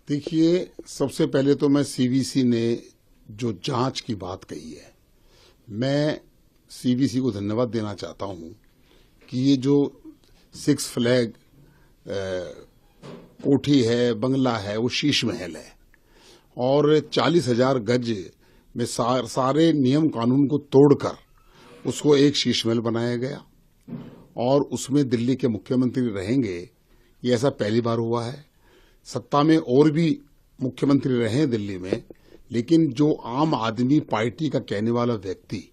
देखिए, सबसे पहले तो मैं सीवीसी ने जो जांच की बात कही है, मैं सीवीसी को धन्यवाद देना चाहता हूं कि ये जो सिक्स फ्लैग कोठी है, बंगला है, वो शीश महल है और 40,000 गज में सारे नियम कानून को तोड़कर उसको एक शीश महल बनाया गया और उसमें दिल्ली के मुख्यमंत्री रहेंगे। ये ऐसा पहली बार हुआ है। सत्ता में और भी मुख्यमंत्री रहे हैं दिल्ली में, लेकिन जो आम आदमी पार्टी का कहने वाला व्यक्ति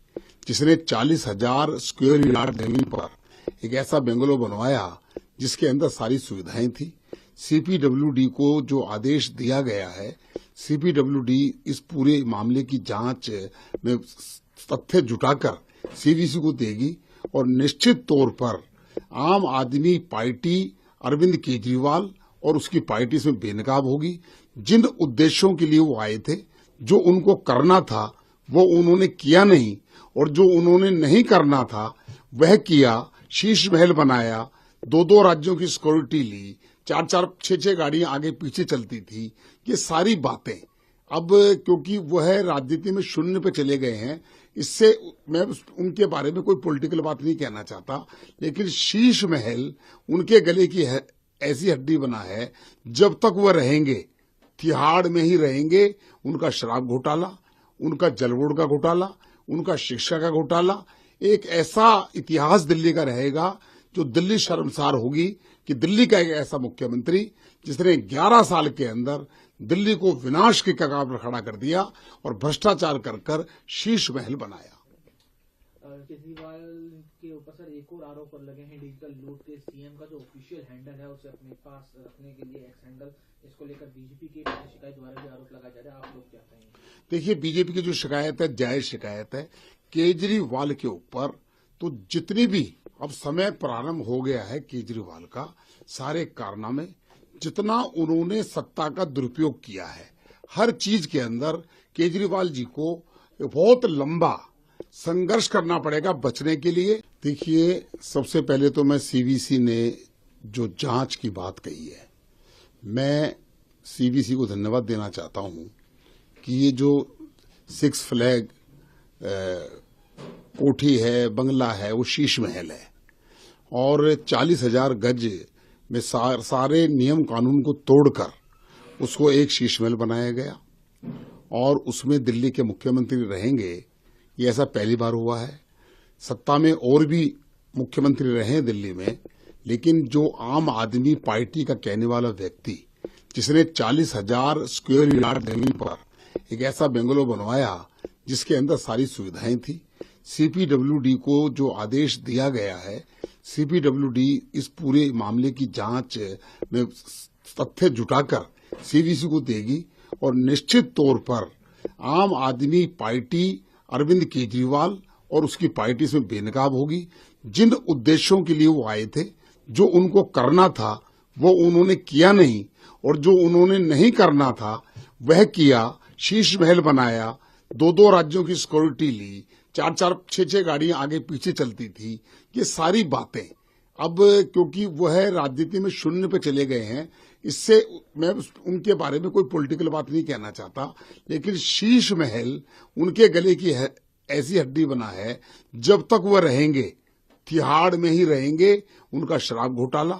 जिसने 40,000 स्क्वायर यार्ड जमीन पर एक ऐसा बंगलो बनवाया जिसके अंदर सारी सुविधाएं थी, सीपीडब्ल्यूडी को जो आदेश दिया गया है, सीपीडब्ल्यूडी इस पूरे मामले की जांच में तथ्य जुटाकर सीवीसी को देगी और निश्चित तौर पर आम आदमी पार्टी अरविंद केजरीवाल और उसकी पार्टी से बेनकाब होगी। जिन उद्देश्यों के लिए वो आए थे, जो उनको करना था वो उन्होंने किया नहीं और जो उन्होंने नहीं करना था वह किया। शीश महल बनाया, 2-2 राज्यों की सिक्योरिटी ली, 4-4, 6-6 गाड़ियां आगे पीछे चलती थी। ये सारी बातें अब क्योंकि वह राजनीति में शून्य पे चले गए हैं, इससे मैं उनके बारे में कोई पॉलिटिकल बात नहीं कहना चाहता, लेकिन शीश महल उनके गले की ऐसी हड्डी बना है, जब तक वह रहेंगे तिहाड़ में ही रहेंगे। उनका शराब घोटाला, उनका जल बोर्ड का घोटाला, उनका शिक्षा का घोटाला, एक ऐसा इतिहास दिल्ली का रहेगा जो दिल्ली शर्मसार होगी कि दिल्ली का एक ऐसा मुख्यमंत्री जिसने 11 साल के अंदर दिल्ली को विनाश के कगार पर खड़ा कर दिया और भ्रष्टाचार कर शीश महल बनाया। केजरीवाल के ऊपर सर एक और आरोप लगे हैं डिजिटल लूट के। सीएम का जो ऑफिशियल हैंडल है उसे अपने पास रखने के लिए एक्स हैंडल, इसको लेकर बीजेपी के शिकायत द्वारा भी आरोप लगाया जा रहा है। आप लोग क्या कहेंगे? देखिए, बीजेपी की जो शिकायत है जायज शिकायत है केजरीवाल के ऊपर। तो जितनी भी अब समय प्रारंभ हो गया है केजरीवाल का, सारे कारनामे, जितना उन्होंने सत्ता का दुरुपयोग किया है, हर चीज के अंदर केजरीवाल जी को बहुत लंबा संघर्ष करना पड़ेगा बचने के लिए। देखिए, सबसे पहले तो मैं सीवीसी ने जो जांच की बात कही है, मैं सीवीसी को धन्यवाद देना चाहता हूं कि ये जो सिक्स फ्लैग कोठी है, बंगला है, वो शीश महल है और 40,000 गज में सारे नियम कानून को तोड़कर उसको एक शीश महल बनाया गया और उसमें दिल्ली के मुख्यमंत्री रहेंगे। ये ऐसा पहली बार हुआ है। सत्ता में और भी मुख्यमंत्री रहे हैं दिल्ली में, लेकिन जो आम आदमी पार्टी का कहने वाला व्यक्ति जिसने 40,000 स्क्वायर यार्ड जमीन पर एक ऐसा बंगलो बनवाया जिसके अंदर सारी सुविधाएं थी, सीपीडब्ल्यूडी को जो आदेश दिया गया है, सीपीडब्ल्यूडी इस पूरे मामले की जांच में तथ्य जुटाकर सीवीसी को देगी और निश्चित तौर पर आम आदमी पार्टी अरविंद केजरीवाल और उसकी पार्टी से बेनकाब होगी। जिन उद्देश्यों के लिए वो आए थे, जो उनको करना था वो उन्होंने किया नहीं और जो उन्होंने नहीं करना था वह किया। शीश महल बनाया, 2-2 राज्यों की सिक्योरिटी ली, 4-4, 6-6 गाड़ियां आगे पीछे चलती थी। ये सारी बातें अब क्योंकि वह राजनीति में शून्य पे चले गए हैं, इससे मैं उनके बारे में कोई पॉलिटिकल बात नहीं कहना चाहता, लेकिन शीश महल उनके गले की ऐसी हड्डी बना है, जब तक वह रहेंगे तिहाड़ में ही रहेंगे। उनका शराब घोटाला,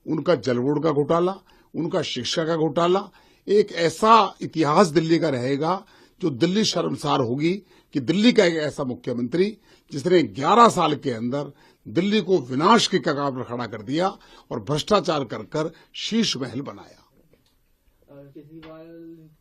उनका जल बोर्ड का घोटाला, उनका शिक्षा का घोटाला, एक ऐसा इतिहास दिल्ली का रहेगा जो दिल्ली शर्मसार होगी कि दिल्ली का एक ऐसा मुख्यमंत्री जिसने 11 साल के अंदर दिल्ली को विनाश के कगार पर खड़ा कर दिया और भ्रष्टाचार कर शीश महल बनाया। केजरीवाल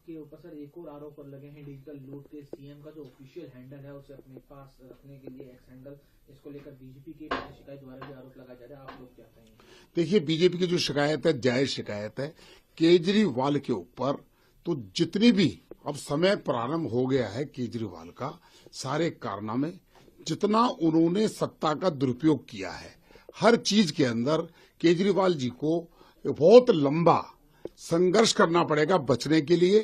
के ऊपर सर एक और आरोप लगे हैं डिजिटल लूट के। सीएम का जो ऑफिशियल हैंडल है उसे अपने पास रखने के लिए एक्स हैंडल, इसको लेकर बीजेपी के शिकायत द्वारा भी आरोप लगाया जा रहा है। आप लोग क्या कहेंगे? देखिए, बीजेपी की जो शिकायत है जायज शिकायत है केजरीवाल के ऊपर। तो जितनी भी अब समय प्रारंभ हो गया है केजरीवाल का, सारे कारनामे, जितना उन्होंने सत्ता का दुरुपयोग किया है, हर चीज के अंदर केजरीवाल जी को बहुत लंबा संघर्ष करना पड़ेगा बचने के लिए।